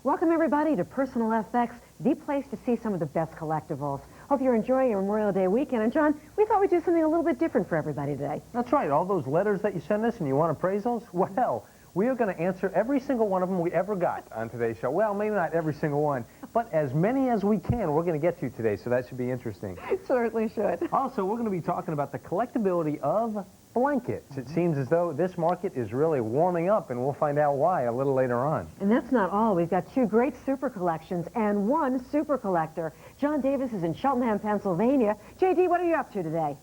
Welcome everybody to Personal FX, the place to see some of the best collectibles. Hope you're enjoying your Memorial Day weekend. And John, we thought we'd do something a little bit different for everybody today. That's right. All those letters that you send us and you want appraisals, well, we are going to answer every single one of them we ever got on today's show. Well, maybe not every single one, but as many as we can we're going to get to today, so that should be interesting. It certainly should. Also, we're going to be talking about the collectability of blankets. It seems as though this market is really warming up, and we'll find out why a little later on. And that's not all. We've got two great super collections and one super collector. John Davis is in Cheltenham, Pennsylvania. JD, what are you up to today?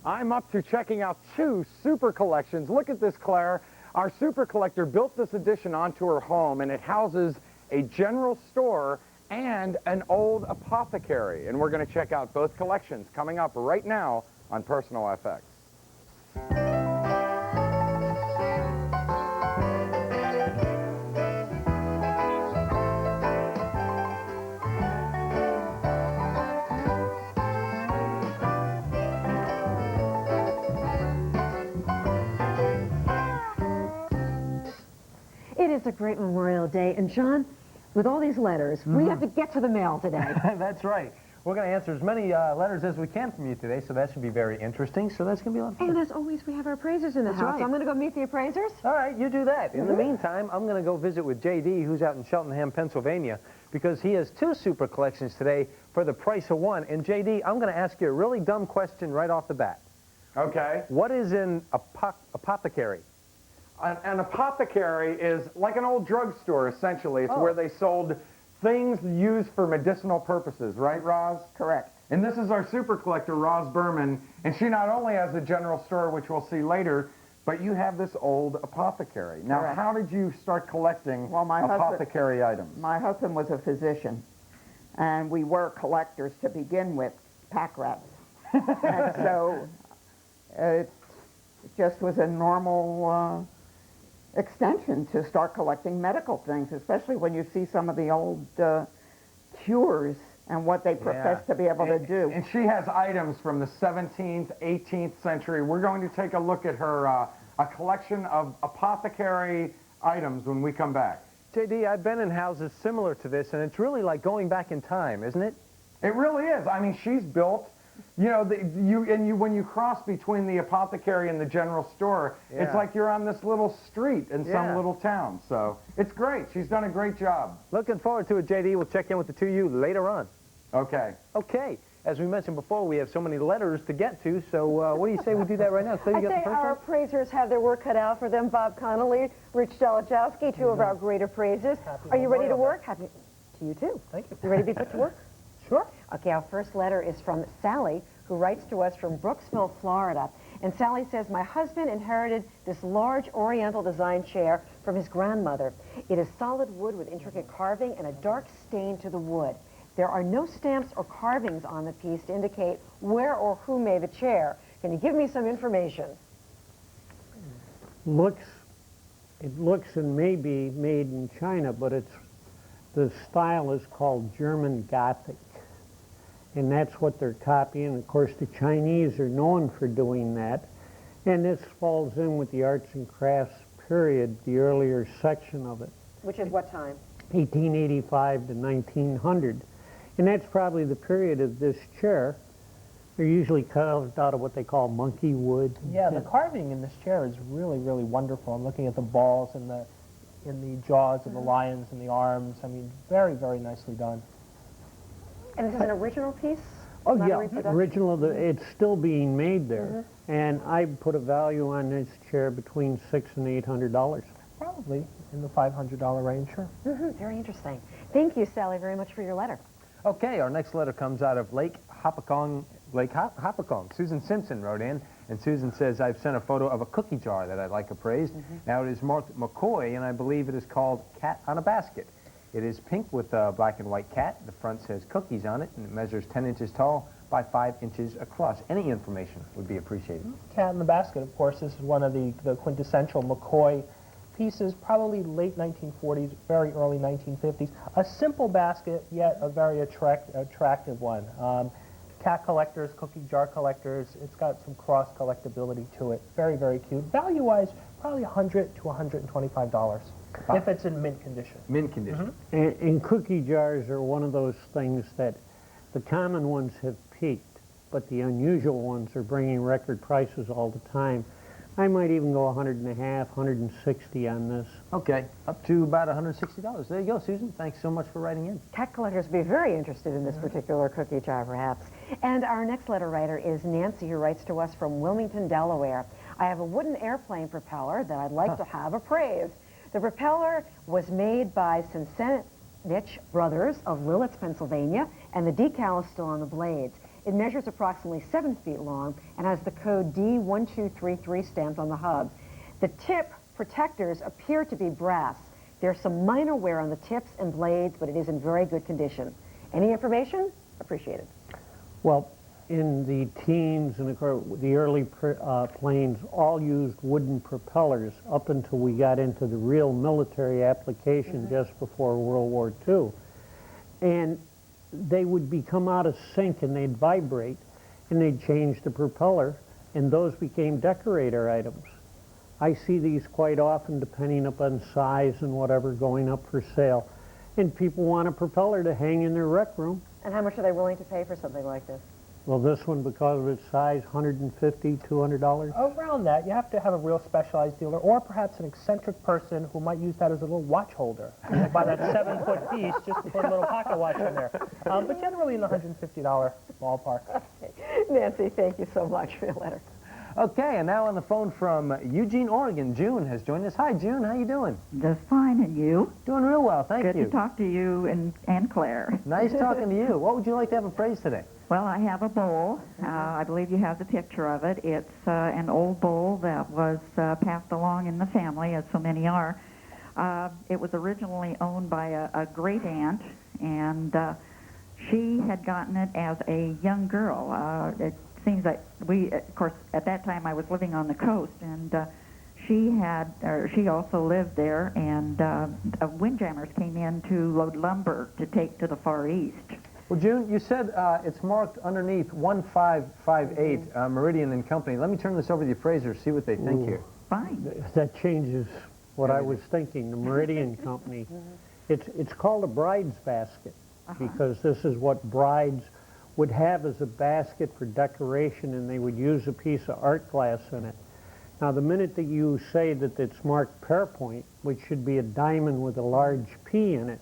I'm up to checking out two super collections. Look at this, Claire. Our super collector built this addition onto her home, and it houses a general store and an old apothecary. And we're going to check out both collections coming up right now on Personal FX. It is a great Memorial Day, and John, with all these letters, we have to get to the mail today. That's right. We're going to answer as many letters as we can from you today, so that should be very interesting. So that's going to be a lot of fun. And as always, we have our appraisers in the house. right. So I'm going to go meet the appraisers. All right, you do that. In the meantime, I'm going to go visit with J.D., who's out in Cheltenham, Pennsylvania, because he has two super collections today for the price of one. And J.D., I'm going to ask you a really dumb question right off the bat. Okay. What is an apothecary? An apothecary is like an old drugstore, essentially. It's where they sold things used for medicinal purposes, right, Roz? Correct. And this is our super collector, Roz Berman, and she not only has a general store, which we'll see later, but you have this old apothecary. Now, Correct. how did you start collecting my apothecary items? My husband was a physician, and we were collectors to begin with, pack rats. And so it just was a normal extension to start collecting medical things, especially when you see some of the old cures and what they profess to be able to do. And she has items from the 17th, 18th century. We're going to take a look at her, a collection of apothecary items when we come back. J.D., I've been in houses similar to this, and it's really like going back in time, isn't it? It really is. I mean, she's built, you know, when you cross between the apothecary and the general store, it's like you're on this little street in some little town. So it's great. She's done a great job. Looking forward to it, J.D. We'll check in with the two of you later on. Okay. Okay. As we mentioned before, we have so many letters to get to, so what do you say we do that right now? Claire, you got the first our one? appraisers have their work cut out for them. Bob Connolly, Rich Delajowski, two of our great appraisers. Are you ready to work? Happy to you too. Thank you. You ready to be put to work? Sure. Okay, our first letter is from Sally, who writes to us from Brooksville, Florida. And Sally says, my husband inherited this large Oriental design chair from his grandmother. It is solid wood with intricate carving and a dark stain to the wood. There are no stamps or carvings on the piece to indicate where or who made the chair. Can you give me some information? It looks and may be made in China, but the style is called German Gothic. And that's what they're copying. Of course, the Chinese are known for doing that. And this falls in with the arts and crafts period, the earlier section of it. Which is what time? 1885 to 1900. And that's probably the period of this chair. They're usually carved out of what they call monkey wood. Yeah, the carving in this chair is really, really wonderful. I'm looking at the balls and in the jaws of the lions and the arms. I mean, very, very nicely done. And this is an original piece? Oh, Not a yeah, reproduction? original. It's still being made there. And I put a value on this chair between $600 and $800. Probably in the $500 range, sure. Very interesting. Thank you, Sally, very much for your letter. Okay, our next letter comes out of Lake Hopatcong. Susan Simpson wrote in, and Susan says, I've sent a photo of a cookie jar that I'd like appraised. Now, it is marked McCoy, and I believe it is called Cat on a Basket. It is pink with a black and white cat. The front says cookies on it, and it measures 10 inches tall by 5 inches across. Any information would be appreciated. Cat in the Basket, of course, this is one of the quintessential McCoy pieces, probably late 1940s, very early 1950s. A simple basket, yet a very attractive one. Cat collectors, cookie jar collectors, it's got some cross collectability to it. Very, very cute. Value-wise, probably $100 to $125. If it's in mint condition. Mint condition. And cookie jars are one of those things that the common ones have peaked, but the unusual ones are bringing record prices all the time. I might even go 150, 160 on this. Okay, up to about $160. There you go, Susan. Thanks so much for writing in. Cat collectors will be very interested in this particular cookie jar, perhaps. And our next letter writer is Nancy, who writes to us from Wilmington, Delaware. I have a wooden airplane propeller that I'd like to have appraised. The propeller was made by Sensenich Brothers of Willits, Pennsylvania, and the decal is still on the blades. It measures approximately 7 feet long and has the code D1233 stamped on the hub. The tip protectors appear to be brass. There's some minor wear on the tips and blades, but it is in very good condition. Any information? Appreciated. Well, in the teens and the early planes all used wooden propellers up until we got into the real military application just before World War II. And they would become out of sync and they'd vibrate, and they'd change the propeller, and those became decorator items. I see these quite often, depending upon size and whatever, going up for sale. And people want a propeller to hang in their rec room. And how much are they willing to pay for something like this? Well, this one, because of its size, $150, $200. Around that, you have to have a real specialized dealer, or perhaps an eccentric person who might use that as a little watch holder. You know, buy that 7-foot piece just to put a little pocket watch in there. But generally in the $150 ballpark. Okay. Nancy, thank you so much for your letter. Okay, and now on the phone from Eugene, Oregon, June has joined us. Hi, June. How you doing? Just fine, and you? Doing real well, thank you. Good to talk to you and Claire. Nice talking to you. What would you like to have appraised today? Well, I have a bowl. I believe you have the picture of it. It's an old bowl that was passed along in the family, as so many are. It was originally owned by a great-aunt, and she had gotten it as a young girl. It seems that of course, at that time I was living on the coast, and she also lived there, and windjammers came in to load lumber to take to the Far East. Well, June, you said it's marked underneath 1558 Meridian and Company. Let me turn this over to the appraisers, see what they think here. Fine. That changes what I was thinking. The Meridian Company, it's called a bride's basket because this is what brides would have as a basket for decoration, and they would use a piece of art glass in it. Now, the minute that you say that it's marked pear point, which should be a diamond with a large P in it,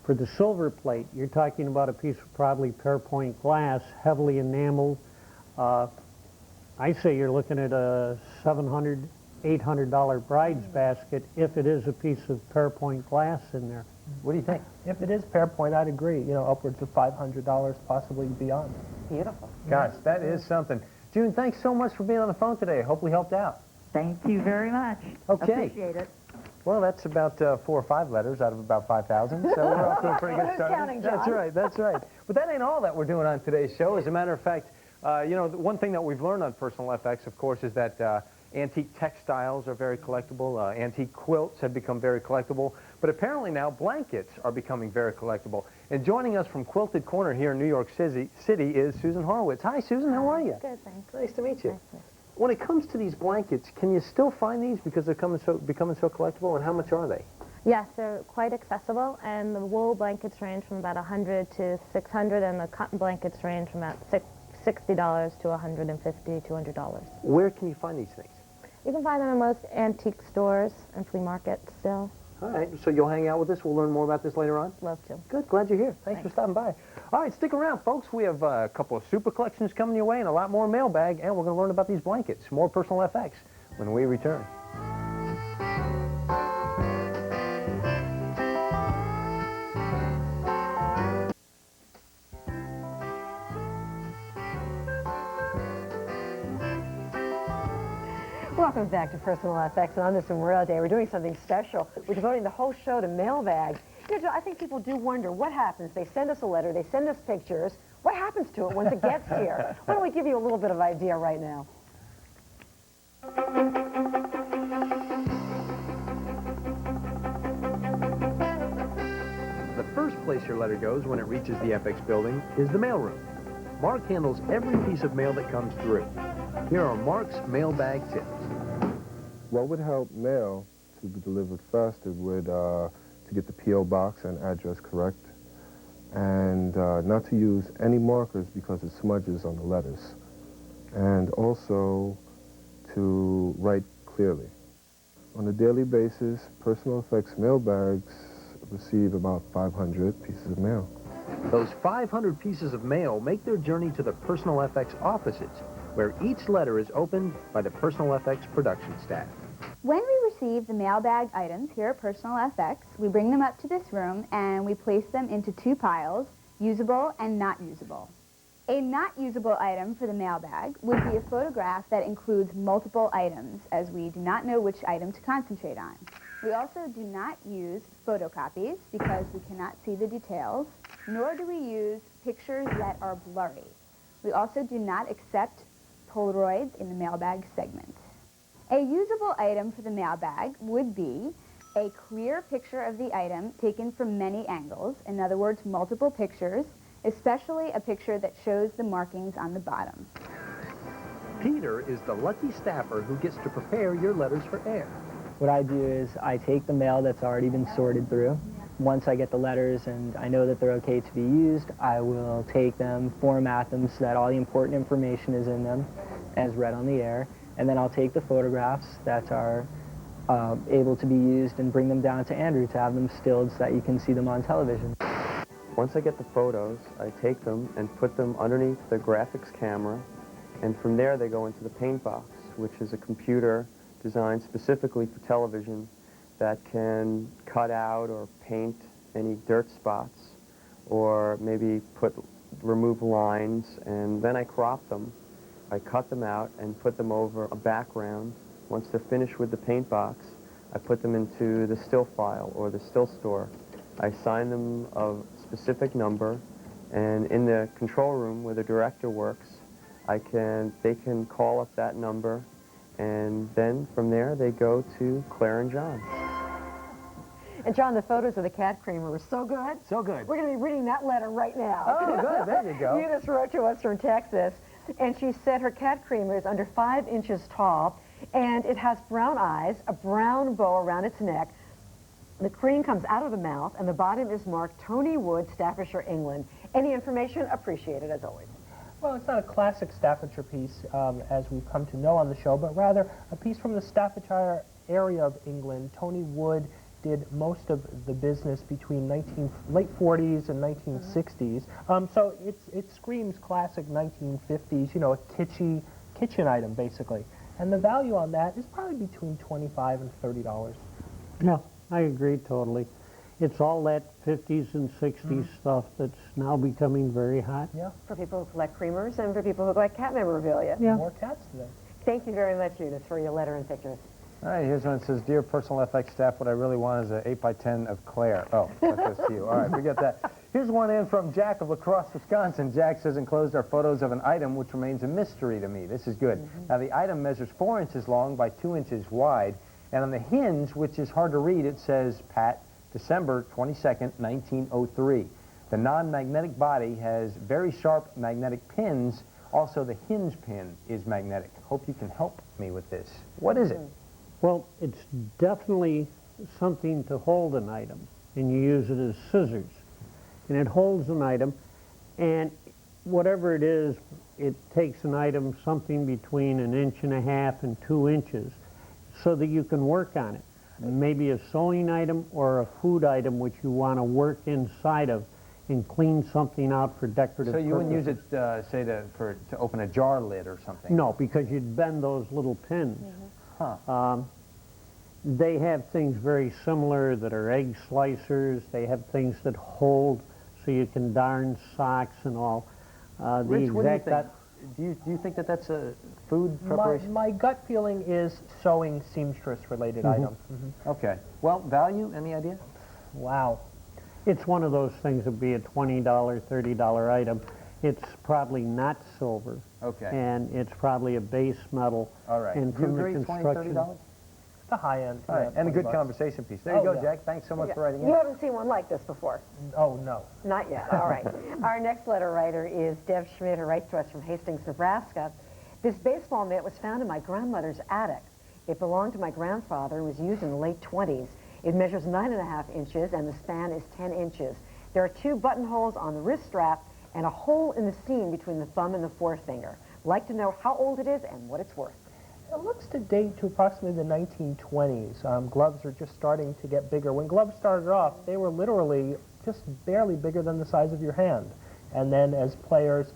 for the silver plate, you're talking about a piece of probably pear point glass, heavily enameled. I say you're looking at a $700, $800 bride's basket if it is a piece of pear point glass in there. What do you think? If it is pear point, I'd agree. You know, upwards of $500, possibly beyond. Beautiful. Gosh, that is something. June, thanks so much for being on the phone today. I hope we helped out. Thank you very much. Okay. Appreciate it. Well, that's about 4 or 5 letters out of about 5,000, so we're off to a pretty good Who's start. counting, John? That's right, that's right. But that ain't all that we're doing on today's show. As a matter of fact, you know, one thing that we've learned on Personal FX, of course, is that antique textiles are very collectible. Antique quilts have become very collectible. But apparently now blankets are becoming very collectible. And joining us from Quilted Corner here in New York City is Susan Horowitz. Hi, Susan. How are you? Good, thanks. Nice to meet you. Nice. When it comes to these blankets, can you still find these because they're becoming so collectible, and how much are they? Yes, they're quite accessible, and the wool blankets range from about $100 to $600, and the cotton blankets range from about $60 to $150, $200. Where can you find these things? You can find them in most antique stores and flea markets still. All right, so you'll hang out with us. We'll learn more about this later on. Love to. Good, glad you're here. Thanks for stopping by. All right, stick around, folks. We have a couple of super collections coming your way and a lot more mailbag, and we're going to learn about these blankets. More Personal FX when we return. Welcome back to Personal FX, and on this Memorial Day, we're doing something special. We're devoting the whole show to mailbags. You know, I think people do wonder what happens. They send us a letter, they send us pictures. What happens to it once it gets here? Why don't we give you a little bit of idea right now? The first place your letter goes when it reaches the FX building is the mailroom. Mark handles every piece of mail that comes through. Here are Mark's mailbag tips. What would help mail to be delivered faster would to get the P.O. box and address correct, and not to use any markers because it smudges on the letters, and also to write clearly. On a daily basis, personal effects mail bags receive about 500 pieces of mail. Those 500 pieces of mail make their journey to the Personal FX offices, where each letter is opened by the Personal FX production staff. When we receive the mailbag items here at Personal FX, we bring them up to this room and we place them into two piles, usable and not usable. A not usable item for the mailbag would be a photograph that includes multiple items, as we do not know which item to concentrate on. We also do not use photocopies because we cannot see the details, nor do we use pictures that are blurry. We also do not accept Polaroids in the mailbag segment. A usable item for the mailbag would be a clear picture of the item taken from many angles, in other words, multiple pictures, especially a picture that shows the markings on the bottom. Peter is the lucky staffer who gets to prepare your letters for air. What I do is I take the mail that's already been sorted through. Once I get the letters and I know that they're okay to be used, I will take them, format them so that all the important information is in them as read on the air, and then I'll take the photographs that are able to be used and bring them down to Andrew to have them stilled so that you can see them on television. Once I get the photos, I take them and put them underneath the graphics camera, and from there they go into the paint box, which is a computer designed specifically for television that can cut out or paint any dirt spots or maybe remove lines, and then I crop them. I cut them out and put them over a background. Once they're finished with the paint box, I put them into the still file or the still store. I assign them a specific number, and in the control room where the director works, they can call up that number, and then from there they go to Claire and John. And John, the photos of the cat creamer were so good. So good. We're going to be reading that letter right now. Oh, good. There you go. Eunice wrote to us from Texas, and she said her cat creamer is under 5 inches tall, and it has brown eyes, a brown bow around its neck. The cream comes out of the mouth, and the bottom is marked Tony Wood, Staffordshire, England. Any information? Appreciated, as always. Well, it's not a classic Staffordshire piece, as we've come to know on the show, but rather a piece from the Staffordshire area of England. Tony Wood did most of the business between late 40s and 1960s. So it screams classic 1950s, you know, a kitchen item, basically. And the value on that is probably between $25 and $30. Yeah, I agree totally. It's all that 50s and 60s stuff that's now becoming very hot. Yeah. For people who collect creamers and for people who collect cat memorabilia. Yeah. More cats today. Thank you very much, Eunice, for your letter and pictures. All right, here's one that says, Dear Personal FX staff, what I really want is an 8x10 of Claire. Oh, that goes to you. All right, forget that. Here's one in from Jack of La Crosse, Wisconsin. Jack says, enclosed are photos of an item which remains a mystery to me. This is good. Now, the item measures 4 inches long by 2 inches wide, and on the hinge, which is hard to read, it says, Pat, December 22nd, 1903. The non-magnetic body has very sharp magnetic pins. Also, the hinge pin is magnetic. Hope you can help me with this. What is it? Well, it's definitely something to hold an item, and you use it as scissors. And it holds an item, and whatever it is, it takes an item something between 1.5 inches and 2 inches so that you can work on it. Maybe a sewing item or a food item which you want to work inside of and clean something out for decorative purposes. So you wouldn't use it, say, to open a jar lid or something? No, because you'd bend those little pins. Huh. They have things very similar that are egg slicers. They have things that hold so you can darn socks and all. Rich, what do you think? Do you think that that's a food preparation? My gut feeling is sewing seamstress-related item. Okay. Well, value, any idea? Wow. It's one of those things that would be a $20, $30 item. It's probably not silver. Okay. And it's probably a base metal. All right. And You from agree, the $20, construction, $30? The high end. All right. And a good conversation piece. There you go, Jack. Thanks so much for writing in. You haven't seen one like this before? Oh, no. Not yet. All right. Our next letter writer is Deb Schmidt, who writes to us from Hastings, Nebraska. This baseball mitt was found in my grandmother's attic. It belonged to my grandfather and was used in the late 20s. It measures 9.5 inches and the span is 10 inches. There are 2 buttonholes on the wrist strap and a hole in the seam between the thumb and the forefinger. Like to know how old it is and what it's worth. It looks to date to approximately the 1920s. Gloves are just starting to get bigger. When gloves started off, they were literally just barely bigger than the size of your hand. And then as players,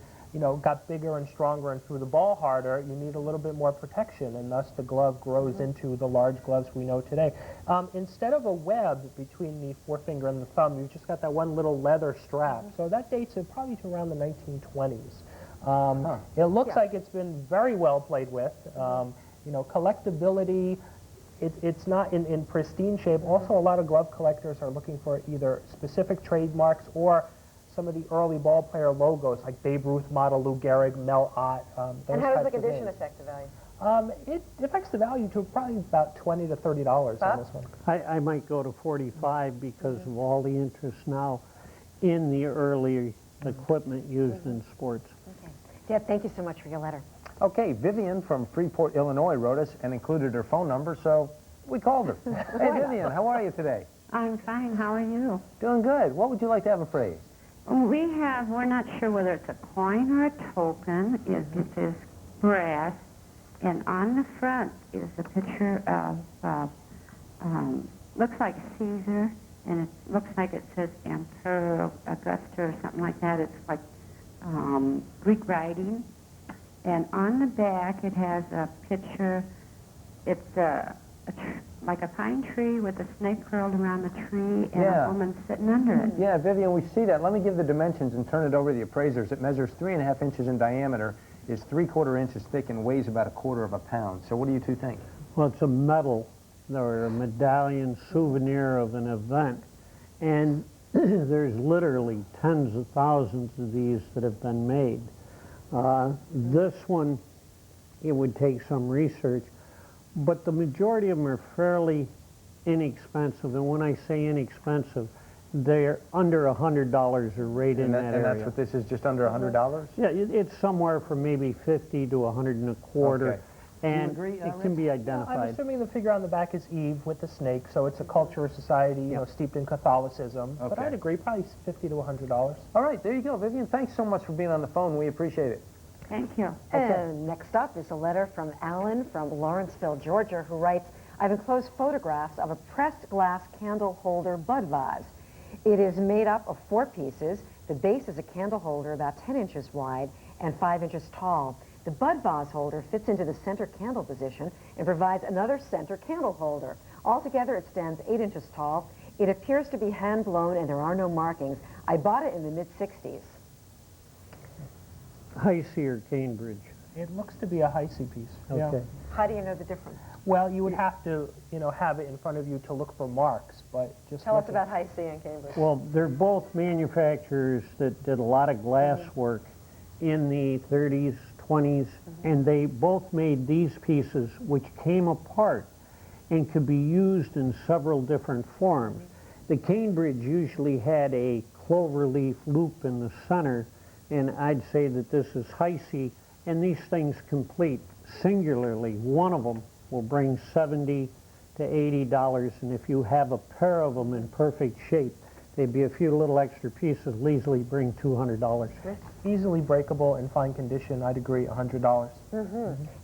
got bigger and stronger and threw the ball harder, you need a little bit more protection, and thus the glove grows into the large gloves we know today. Instead of a web between the forefinger and the thumb, you've just got that one little leather strap. So that dates it probably to around the 1920s. It looks like it's been very well played with. Collectability, it's not in pristine shape. Also, a lot of glove collectors are looking for either specific trademarks or some of the early ball player logos, like Babe Ruth model, Lou Gehrig, Mel Ott. And how does the condition affect the value? It affects the value to probably about $20 to $30 on this one. I might go to 45 because of all the interest now in the early equipment used in sports. Okay. Deb, thank you so much for your letter. Okay, Vivian from Freeport, Illinois wrote us and included her phone number, so we called her. Hey, Vivian, how are you today? I'm fine. How are you? Doing good. What would you like to have appraised? We're not sure whether it's a coin or a token. It is brass, and on the front is a picture of, looks like Caesar, and it looks like it says Emperor Augusta or something like that. It's like Greek writing. And on the back it has a picture. It's like a pine tree with a snake curled around the tree and a woman sitting under it. Yeah, Vivian, we see that. Let me give the dimensions and turn it over to the appraisers. It measures 3.5 inches in diameter, is 3/4 inches thick, and weighs about 1/4 pound. So what do you two think? Well, it's a medal or a medallion souvenir of an event. And there's literally tens of thousands of these that have been made. This one, it would take some research, but the majority of them are fairly inexpensive. And when I say inexpensive, they're under $100 or right in that area. And that's what this is, just under $100? Yeah, it's somewhere from maybe 50 to 125. Okay. And Do you agree, it can be identified. I'm assuming the figure on the back is Eve with the snake, so it's a culture or society, steeped in Catholicism. Okay. But I'd agree, probably $50 to $100. All right, there you go, Vivian. Thanks so much for being on the phone. We appreciate it. Thank you. And next up is a letter from Alan from Lawrenceville, Georgia, who writes, I've enclosed photographs of a pressed glass candle holder bud vase. It is made up of 4 pieces. The base is a candle holder about 10 inches wide and 5 inches tall. The bud vase holder fits into the center candle position and provides another center candle holder. Altogether, it stands 8 inches tall. It appears to be hand-blown and there are no markings. I bought it in the mid-60s. Heisey or Cambridge? It looks to be a Heisey piece. Okay. Yeah. How do you know the difference? Well, you would have to, have it in front of you to look for marks, but just Tell us looking. about Heisey and Cambridge. Well, they're both manufacturers that did a lot of glass work in the 30s, 20s, and they both made these pieces which came apart and could be used in several different forms. The Cambridge usually had a clover leaf loop in the center, and I'd say that this is Heisey, and these things complete singularly. One of them will bring $70 to $80, and if you have a pair of them in perfect shape, they'd be a few little extra pieces, easily bring $200. Easily breakable in fine condition, I'd agree, $100.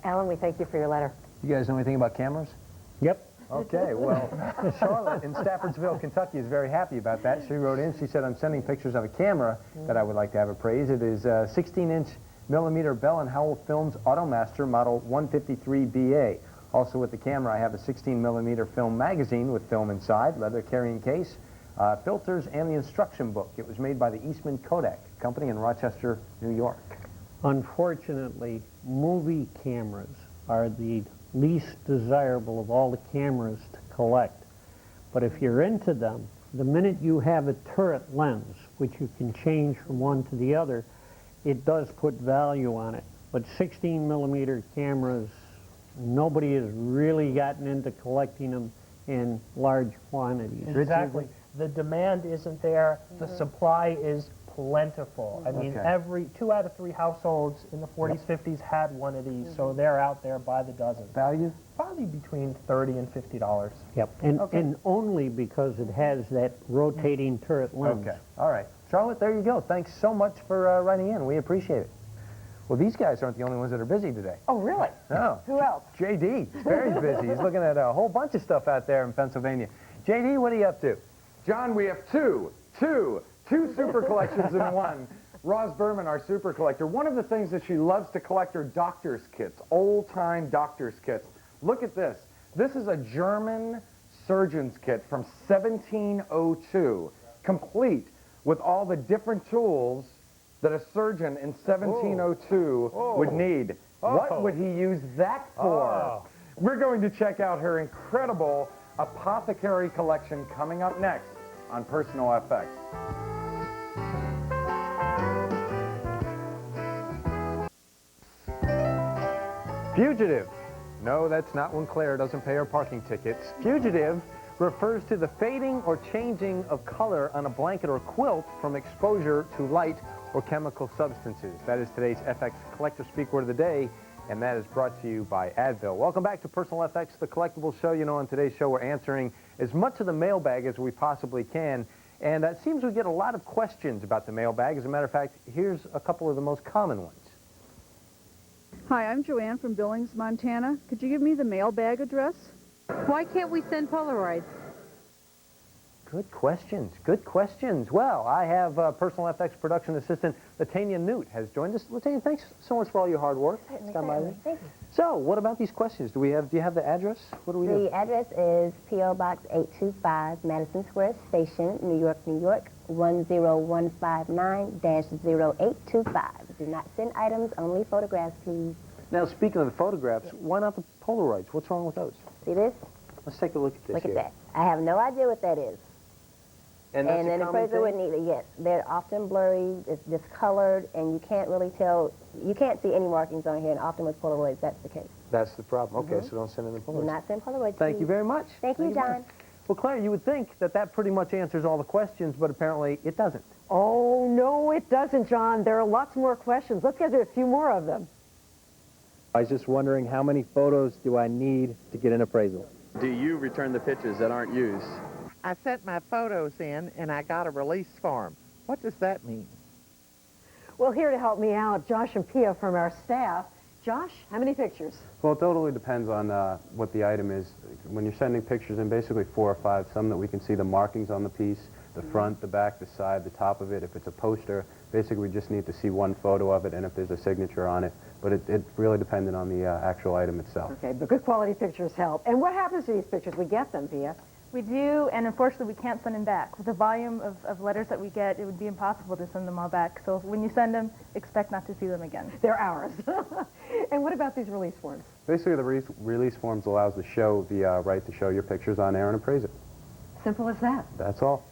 Alan, we thank you for your letter. You guys know anything about cameras? Yep. Okay, well, Charlotte in Staffordsville, Kentucky is very happy about that. She wrote in, she said, I'm sending pictures of a camera that I would like to have appraised. It is a 16-inch millimeter Bell & Howell Films Automaster model 153BA. Also with the camera, I have a 16mm film magazine with film inside, leather carrying case, filters, and the instruction book. It was made by the Eastman Kodak Company in Rochester, New York. Unfortunately, movie cameras are the least desirable of all the cameras to collect. But if you're into them, the minute you have a turret lens, which you can change from one to the other, it does put value on it. But 16mm cameras, nobody has really gotten into collecting them in large quantities. Exactly. The demand isn't there. The supply is plentiful. I mean, Okay. every 2 out of 3 households in the 40s, 50s had one of these, so they're out there by the dozen. Value? Probably between $30 and $50. Yep, and only because it has that rotating turret lens. Okay, all right. Charlotte, there you go. Thanks so much for writing in. We appreciate it. Well, these guys aren't the only ones that are busy today. Oh, really? No. Who else? JD is very busy. He's looking at a whole bunch of stuff out there in Pennsylvania. JD, what are you up to? John, we have two super collections in one. Roz Berman, our super collector, one of the things that she loves to collect are doctor's kits, old-time doctor's kits. Look at this. This is a German surgeon's kit from 1702, complete with all the different tools that a surgeon in 1702 would need. What would he use that for? We're going to check out her incredible apothecary collection coming up next on Personal FX. Fugitive. No, that's not when Claire doesn't pay her parking tickets. Fugitive refers to the fading or changing of color on a blanket or quilt from exposure to light or chemical substances. That is today's FX Collector Speak Word of the Day, and that is brought to you by Advil. Welcome back to Personal FX, the Collectibles show. You know, on today's show, we're answering as much of the mailbag as we possibly can, and it seems we get a lot of questions about the mailbag. As a matter of fact, here's a couple of the most common ones. Hi, I'm Joanne from Billings, Montana. Could you give me the mailbag address? Why can't we send Polaroids? Good questions. Good questions. Well, I have Personal FX production assistant Latanya Newt has joined us. Latanya, thanks so much for all your hard work. Certainly. Thank you. So, what about these questions? Do you have the address? What do we do? The address is P.O. Box 825, Madison Square Station, New York, New York, 10159-0825. Do not send items, only photographs, please. Now, speaking of the photographs, why not the Polaroids? What's wrong with those? See this? Let's take a look at this. Look at that. I have no idea what that is. And that's an appraiser would need it, yes. They're often blurry, it's discolored, and you can't really tell, you can't see any markings on here, and often with Polaroids, that's the case. That's the problem. Okay, so don't send in the Polaroids. Do not send Polaroids, Thank you please. very much. Thank you, John. Well, Claire, you would think that that pretty much answers all the questions, but apparently it doesn't. Oh, no, it doesn't, John. There are lots more questions. Let's get to a few more of them. I was just wondering, how many photos do I need to get an appraisal? Do you return the pictures that aren't used? I sent my photos in and I got a release form. What does that mean? Well, here to help me out, Josh and Pia from our staff. Josh, how many pictures? Well, it totally depends on what the item is. When you're sending pictures in, basically 4 or 5, some that we can see the markings on the piece, the front, the back, the side, the top of it. If it's a poster, basically we just need to see one photo of it and if there's a signature on it. But it really depended on the actual item itself. Okay, but good quality pictures help. And what happens to these pictures? We get them, Pia. We do, and unfortunately we can't send them back. With the volume of letters that we get, it would be impossible to send them all back. So when you send them, expect not to see them again. They're ours. And what about these release forms? Basically, the release forms allows the show the right to show your pictures on air and appraise it. Simple as that. That's all.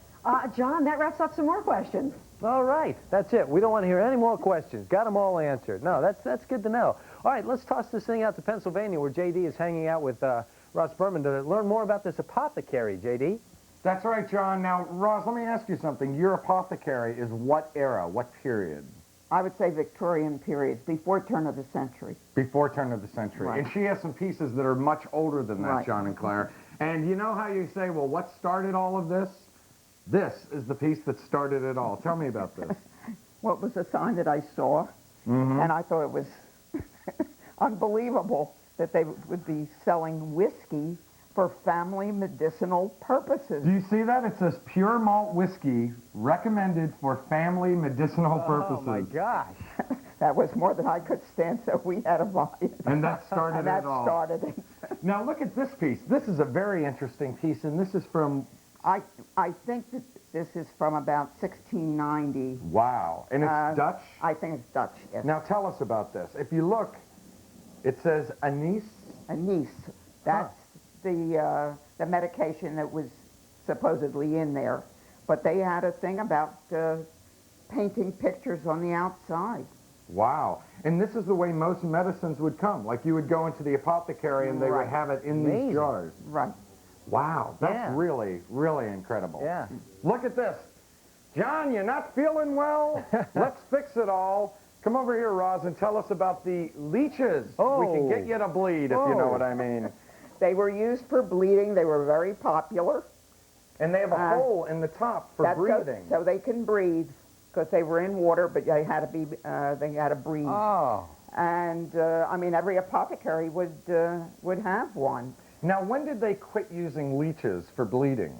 John, that wraps up some more questions. All right, that's it. We don't want to hear any more questions. Got them all answered. No, that's good to know. All right, let's toss this thing out to Pennsylvania, where J.D. is hanging out with Ross Berman to learn more about this apothecary, J.D. That's right, John. Now, Ross, let me ask you something. Your apothecary is what era, what period? I would say Victorian period, before turn of the century. Before turn of the century. Right. And she has some pieces that are much older than that, Right. John and Claire. And you know how you say, well, what started all of this? This is the piece that started it all. Tell me about this. What was a sign that I saw, and I thought it was unbelievable that they would be selling whiskey for family medicinal purposes. Do you see that? It says pure malt whiskey recommended for family medicinal purposes. Oh, my gosh. That was more than I could stand, so we had to buy it. And that started And that it all. started it. Now, look at this piece. This is a very interesting piece, and this is from... I think that this is from about 1690. Wow. And it's Dutch? I think it's Dutch, yes. Now, tell us about this. If you look, it says anise. Anise. That's the medication that was supposedly in there. But they had a thing about painting pictures on the outside. Wow. And this is the way most medicines would come. Like you would go into the apothecary and they would have it in these jars. Right. Wow. That's really, really incredible. Yeah. Look at this. John, you're not feeling well? Let's fix it all. Come over here, Roz, and tell us about the leeches. We can get you to bleed, if you know what I mean. They were used for bleeding. They were very popular. And they have a hole in the top for breathing. So they can breathe, because they were in water, but they had to breathe. Oh. And I mean, every apothecary would have one. Now, when did they quit using leeches for bleeding?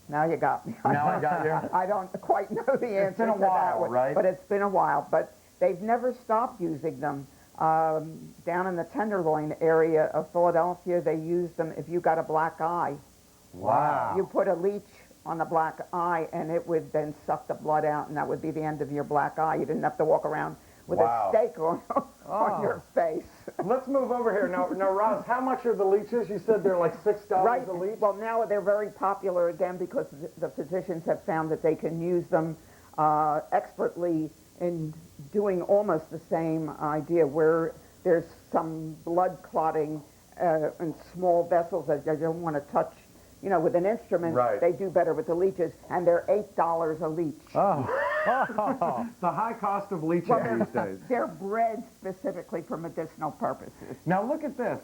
Now you got me. Now I got you? I don't quite know the answer It's been a to that while, one, right? but it's been a while. But they've never stopped using them. Down in the Tenderloin area of Philadelphia, they use them if you got a black eye. Wow. You put a leech on the black eye, and it would then suck the blood out, and that would be the end of your black eye. You didn't have to walk around with a stake on your face. Let's move over here. Now, Roz, how much are the leeches? You said they're like $6 a leech? Well, now they're very popular again because the physicians have found that they can use them expertly in doing almost the same idea, where there's some blood clotting in small vessels that you don't want to touch. You know, with an instrument, they do better with the leeches, and they're $8 a leech. The high cost of leeches these days. They're bred specifically for medicinal purposes. Now look at this.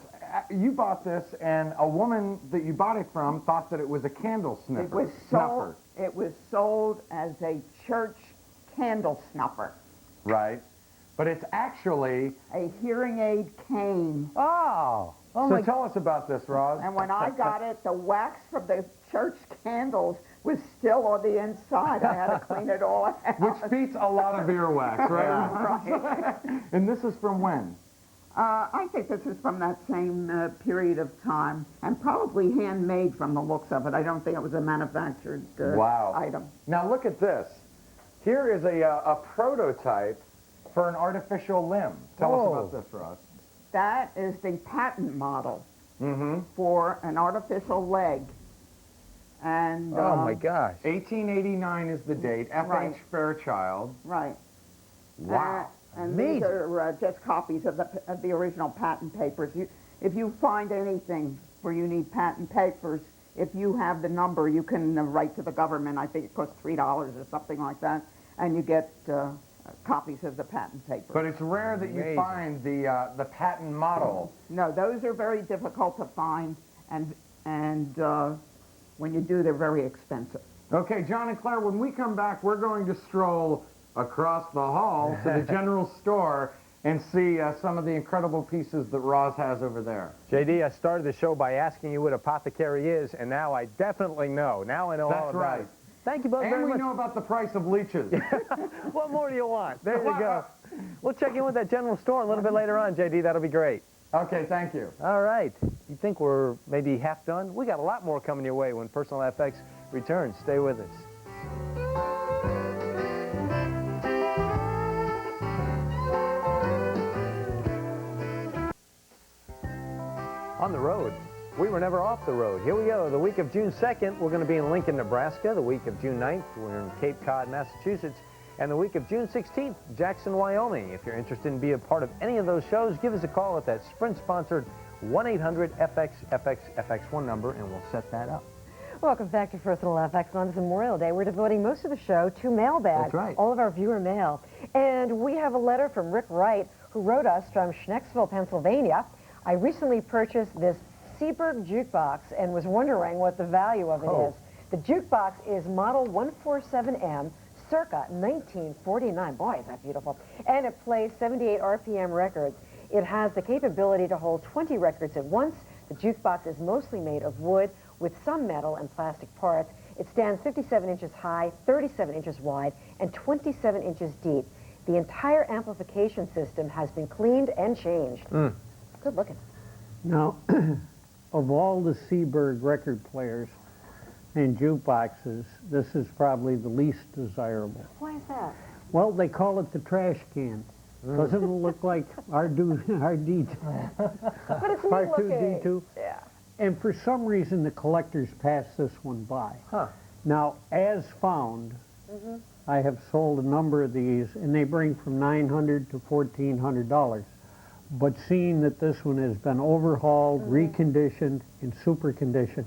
You bought this, and a woman that you bought it from thought that it was a candle sniffer. It was sold as a church candle snuffer. Right. But it's actually a hearing aid cane. So tell us about this, Roz. And when I got it, the wax from the church candles was still on the inside. I had to clean it all out. Which beats a lot of earwax, right? Right. And this is from when? I think this is from that same period of time, and probably handmade from the looks of it. I don't think it was a manufactured item. Now look at this. Here is a prototype for an artificial limb. Tell us about this, Roz. That is the patent model for an artificial leg. And oh my gosh. 1889 is the date. F.H. Fairchild. Right. Wow. And these are just copies of the original patent papers. If you find anything where you need patent papers, if you have the number, you can write to the government. I think it costs $3 or something like that, and you get copies of the patent papers. But it's rare that you find the patent model. No, those are very difficult to find, and when you do, they're very expensive. Okay, John and Claire, when we come back, we're going to stroll across the hall to the general store and see some of the incredible pieces that Roz has over there. JD, I started the show by asking you what apothecary is, and now I definitely know. Now I know all about it. Thank you both very much. And we know about the price of leeches. What more do you want? There you go. We'll check in with that general store a little bit later on, JD. That'll be great. Okay, thank you. All right. You think we're maybe half done? We got a lot more coming your way when Personal FX returns. Stay with us. On the road. We were never off the road. Here we go. The week of June 2nd, we're going to be in Lincoln, Nebraska. The week of June 9th, we're in Cape Cod, Massachusetts. And the week of June 16th, Jackson, Wyoming. If you're interested in being a part of any of those shows, give us a call at that Sprint-sponsored 1-800-FX-FX-FX1 number, and we'll set that up. Welcome back to Personal FX on this Memorial Day. We're devoting most of the show to mailbag. That's right. All of our viewer mail. And we have a letter from Rick Wright, who wrote us from Schnecksville, Pennsylvania. I recently purchased this Seaberg jukebox and was wondering what the value of it is. The jukebox is model 147M, circa 1949. Boy, is that beautiful. And it plays 78 RPM records. It has the capability to hold 20 records at once. The jukebox is mostly made of wood with some metal and plastic parts. It stands 57 inches high, 37 inches wide, and 27 inches deep. The entire amplification system has been cleaned and changed. Good looking. Now, of all the Seaberg record players and jukeboxes, this is probably the least desirable. Why is that? Well, they call it the trash can. Doesn't it look like R2D2? But it's neat looking. R2D2? Yeah. And for some reason, the collectors passed this one by. Now, as found, I have sold a number of these, and they bring from $900 to $1,400. But seeing that this one has been overhauled, reconditioned, and super conditioned,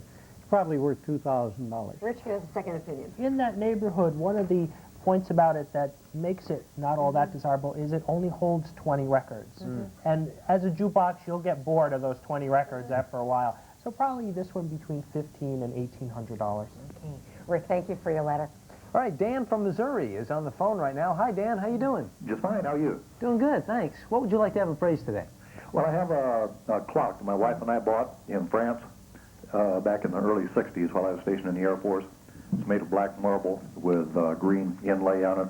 probably worth $2,000. Rich has a second opinion. In that neighborhood, one of the points about it that makes it not all that desirable is it only holds 20 records. And as a jukebox, you'll get bored of those 20 records after a while. So probably this one between $1,500 and $1,800. Okay. Rick, thank you for your letter. All right, Dan from Missouri is on the phone right now. Hi, Dan. How you doing? Just fine. How are you? Doing good, thanks. What would you like to have appraised today? Well, I have a clock that my wife and I bought in France back in the early 60s while I was stationed in the Air Force. It's made of black marble with green inlay on it.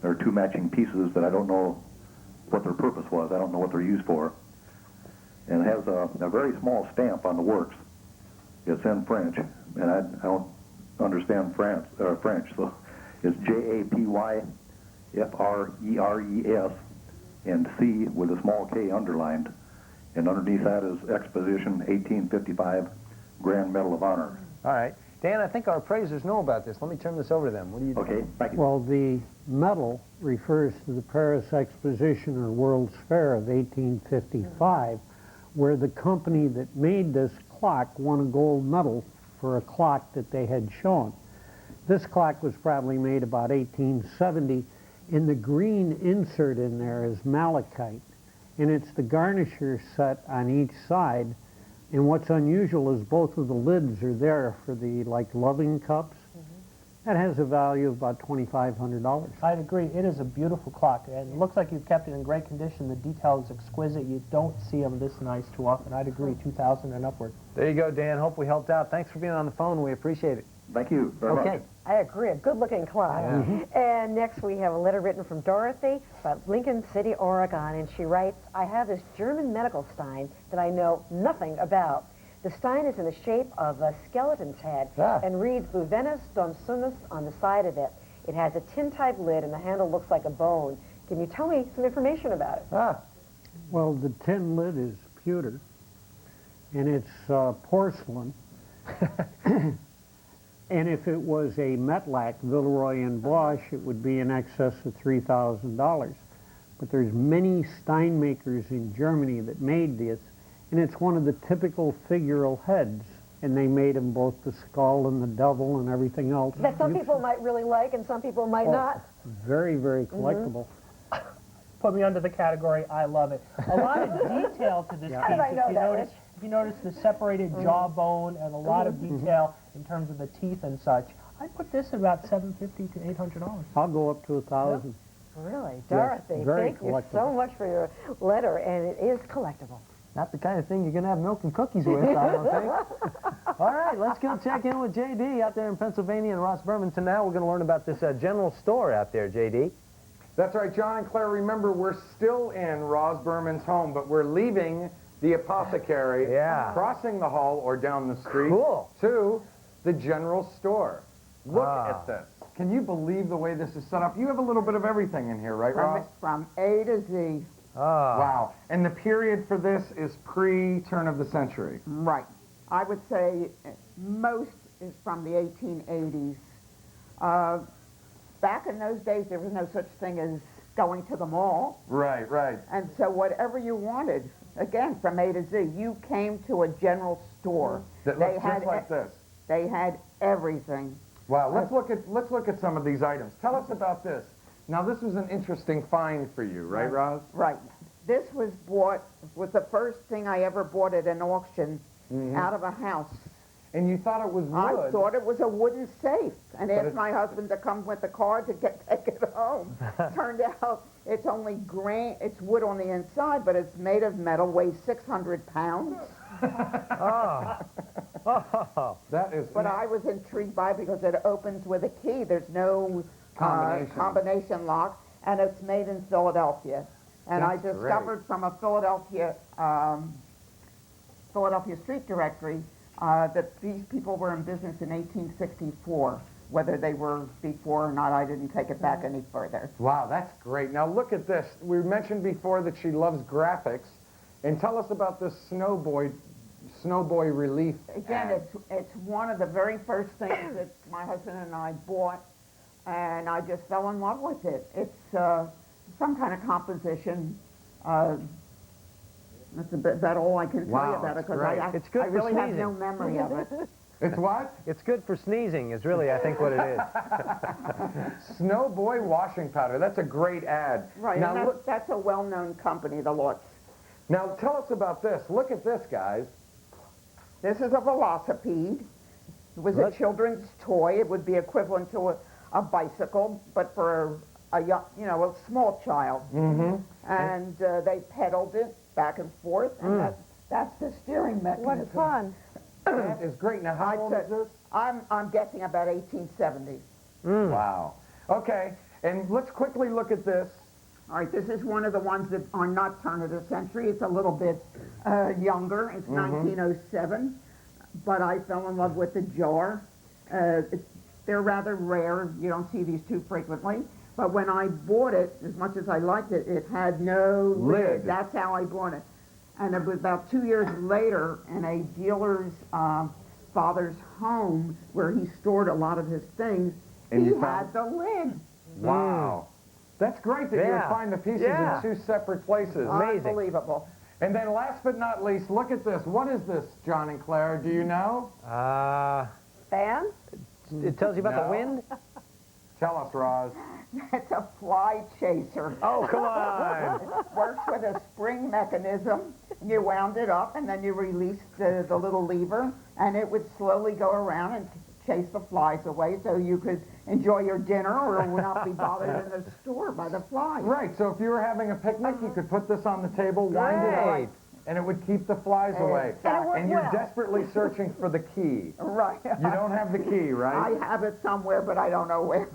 There are two matching pieces that I don't know what their purpose was. I don't know what they're used for. And it has a very small stamp on the works. It's in French, and I don't understand French, so it's Japyfreres and C with a small K underlined. And underneath that is Exposition 1855 Grand Medal of Honor. All right. Dan, I think our appraisers know about this. Let me turn this over to them. What do you do? Okay, thank you. Well, the medal refers to the Paris Exposition or World's Fair of 1855, where the company that made this clock won a gold medal for a clock that they had shown. This clock was probably made about 1870, and the green insert in there is malachite, and it's the garnisher set on each side. And what's unusual is both of the lids are there for the, like, loving cups. That has a value of about $2,500. I'd agree. It is a beautiful clock, and it looks like you've kept it in great condition. The detail is exquisite. You don't see them this nice too often. I'd agree, 2,000 and upward. There you go, Dan. Hope we helped out. Thanks for being on the phone. We appreciate it. Thank you very much. I agree. A good-looking clock. And next we have a letter written from Dorothy about Lincoln City, Oregon, and she writes, I have this German medical stein that I know nothing about. The stein is in the shape of a skeleton's head and reads Luvenus Domsumus on the side of it. It has a tin-type lid, and the handle looks like a bone. Can you tell me some information about it? Well, the tin lid is pewter, and it's porcelain. And if it was a Metlac, Villeroy and Bosch, it would be in excess of $3,000. But there's many stein makers in Germany that made this, and it's one of the typical figural heads. And they made them both the skull and the devil and everything else. That some people might really like and some people might not. Very, very collectible. Put me under the category, I love it. A lot of detail to this piece. How did I know that, Rich? If you notice the separated jawbone and a lot of detail in terms of the teeth and such, I'd put this at about $750 to $800. I'll go up to 1,000. Really? Dorothy, Yes, very thank you so much for your letter, and it is collectible. Not the kind of thing you're going to have milk and cookies with, I don't think. All right, let's go check in with J.D. out there in Pennsylvania and Ross Bermanton. Now we're going to learn about this general store out there, J.D. That's right, John and Claire. Remember, we're still in Ross Berman's home, but we're leaving the apothecary, crossing the hall or down the street to the general store. Look at this. Can you believe the way this is set up? You have a little bit of everything in here, right, Ross? From A to Z. Wow. And the period for this is pre-turn of the century. Right. I would say most is from the 1880s. Back in those days, there was no such thing as going to the mall. Right, right. And so whatever you wanted, again, from A to Z, you came to a general store. That looks just like this. They had everything. Wow. Let's look at some of these items. Tell us about this. Now, this was an interesting find for you, right, Roz? Right. This was the first thing I ever bought at an auction out of a house. And you thought it was wood? I thought it was a wooden safe, and asked my husband to come with the car to take it home. Turned out it's only it's wood on the inside, but it's made of metal, weighs 600 pounds. That is. But I was intrigued by it because it opens with a key. There's no combination lock, and it's made in Philadelphia. And I discovered from a Philadelphia street directory that these people were in business in 1864. Whether they were before or not, I didn't take it back any further. Wow, that's great. Now look at this. We mentioned before that she loves graphics. And tell us about this Snowboy relief. Again, it's one of the very first things that my husband and I bought, and I just fell in love with it. It's some kind of composition. That's about all I can tell you about it, because I really have no memory of it. It's what? It's good for sneezing is really, I think, what it is. Snow Boy washing powder. That's a great ad. Right, Now, and look, that's a well-known company, the Lutz. now tell us about this. Look at this, guys. This is a velocipede. It was a children's toy. It would be equivalent to a bicycle, but for a young, a small child. Mm-hmm. And they pedaled it back and forth, and that's the steering mechanism. What fun. That is great. Now, how old is this? I'm guessing about 1870. Wow. Okay, and let's quickly look at this. All right, this is one of the ones that are not turn of the century. It's a little bit younger. It's 1907, but I fell in love with the jar. They're rather rare. You don't see these too frequently. But when I bought it, as much as I liked it, it had no lid. That's how I bought it. And it was about 2 years later in a dealer's father's home where he stored a lot of his things, And he you had found- the lid. Wow. That's great that you would find the pieces in two separate places. Unbelievable. And then last but not least, look at this. What is this, John and Claire? Do you know? Fan? It tells you about No. the wind? Tell us, Roz. It's a fly chaser. Oh, come on. It works with a spring mechanism. You wound it up, and then you released the little lever, and it would slowly go around and chase the flies away so you could enjoy your dinner or not be bothered in the store by the flies. Right, so if you were having a picnic, you could put this on the table, wind it up, and it would keep the flies away. Exactly. And you're desperately searching for the key. Right. You don't have the key, right? I have it somewhere, but I don't know where.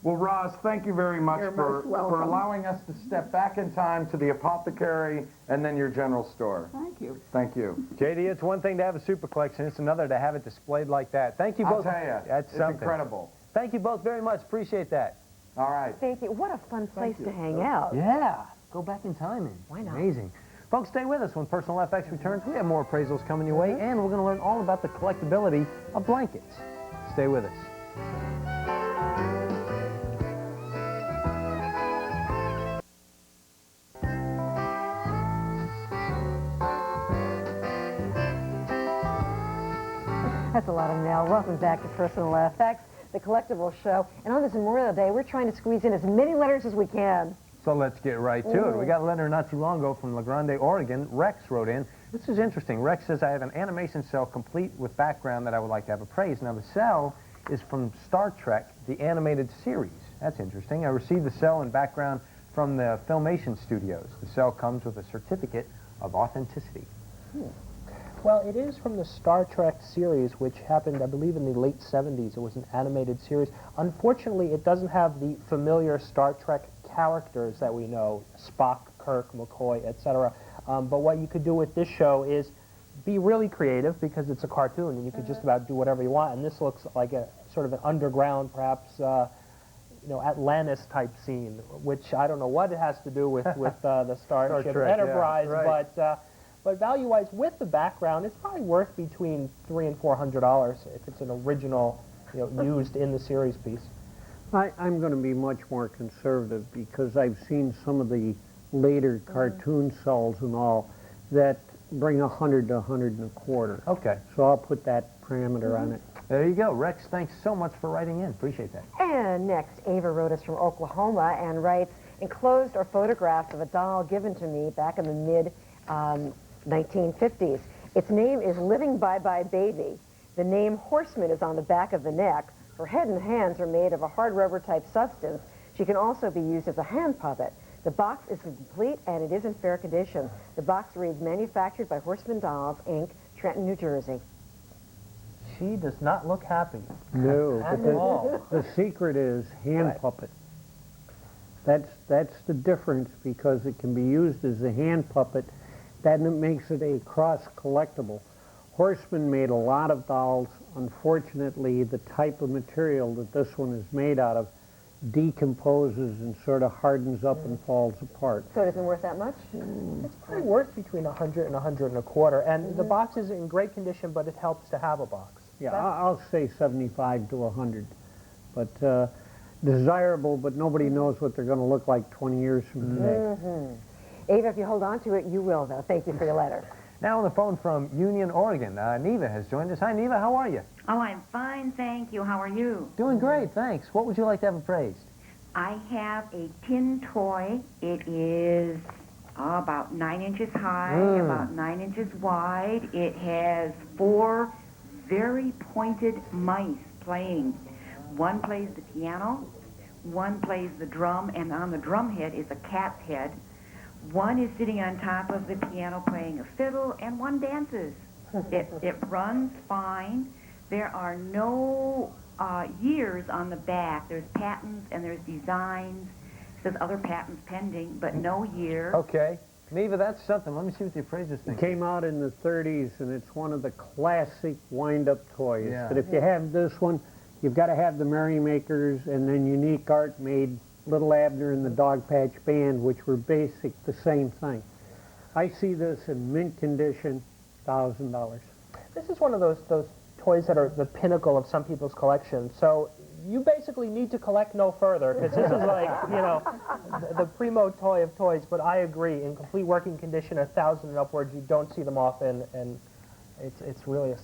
Well, Roz, thank you very much You're for most welcome. allowing us to step back in time to the apothecary and then your general store. Thank you. Thank you. JD, it's one thing to have a super collection. It's another to have it displayed like that. Thank you I'll both. tell you, That's it's something. incredible. Thank you both very much. Appreciate that. All right. Thank you. What a fun place you. to hang out. Yeah. Go back in time. Why not? Amazing. Folks, stay with us. When Personal FX returns, we have more appraisals coming your way, and we're going to learn all about the collectability of blankets. Stay with us. That's a lot of mail. Welcome back to Personal FX, the collectible show. And on this Memorial Day, we're trying to squeeze in as many letters as we can. So let's get right to it. We got a letter not too long ago from La Grande, Oregon. Rex wrote in. This is interesting. Rex says, I have an animation cell complete with background that I would like to have appraised. Now, the cell is from Star Trek, the animated series. That's interesting. I received the cell and background from the Filmation Studios. The cell comes with a certificate of authenticity. Well, it is from the Star Trek series, which happened, I believe, in the late 70s. It was an animated series. Unfortunately, it doesn't have the familiar Star Trek characters that we know, Spock, Kirk, McCoy, etc. But what you could do with this show is be really creative because it's a cartoon and you could just about do whatever you want. And this looks like a sort of an underground, perhaps, Atlantis type scene, which I don't know what it has to do with the Starship Trek, Enterprise, yeah, right. but value-wise, with the background, it's probably worth between $300 and $400 if it's an original, used in the series piece. I'm going to be much more conservative because I've seen some of the later cartoon cells and all that bring 100 to 100 and a quarter. Okay. So I'll put that parameter on it. There you go. Rex, thanks so much for writing in. Appreciate that. And next, Ava wrote us from Oklahoma and writes, enclosed are photographs of a doll given to me back in the mid-1950s. Its name is Living Bye-Bye Baby. The name Horseman is on the back of the neck. Her head and hands are made of a hard rubber type substance. She can also be used as a hand puppet. The box is complete and it is in fair condition. The box reads manufactured by Horseman Dolls, Inc., Trenton, New Jersey. She does not look happy. No, At but all. the secret is hand puppet. That's the difference because it can be used as a hand puppet. Then it makes it a cross collectible. Horseman made a lot of dolls. Unfortunately, the type of material that this one is made out of decomposes and sort of hardens up and falls apart. So it isn't worth that much? It's probably worth between $100 and $100 and a quarter. And the box is in great condition, but it helps to have a box. Yeah, I'll say 75 to 100. But desirable, but nobody knows what they're going to look like 20 years from today. Ava, if you hold on to it, you will, though. Thank you for your letter. Now on the phone from Union, Oregon, Neva has joined us. Hi, Neva. How are you? Oh, I'm fine, thank you. How are you? Doing great, thanks. What would you like to have appraised? I have a tin toy. It is about 9 inches high, about 9 inches wide. It has 4 very pointed mice playing. One plays the piano, one plays the drum, and on the drum head is a cat's head. One is sitting on top of the piano playing a fiddle, and one dances. It runs fine. There are no years on the back. There's patents and there's designs. It says other patents pending, but no year. Okay. Neva, that's something. Let me see what the appraisers think. It came out in the 30s, and it's one of the classic wind-up toys. Yeah. But if you have this one, you've got to have the Merrymakers, and then Unique Art made Little Abner and the Dog Patch Band, which were basic, the same thing. I see this in mint condition, $1,000. This is one of those toys that are the pinnacle of some people's collection. So you basically need to collect no further, because this is like, you know, the primo toy of toys. But I agree, in complete working condition, 1,000 and upwards, you don't see them often, and it's really a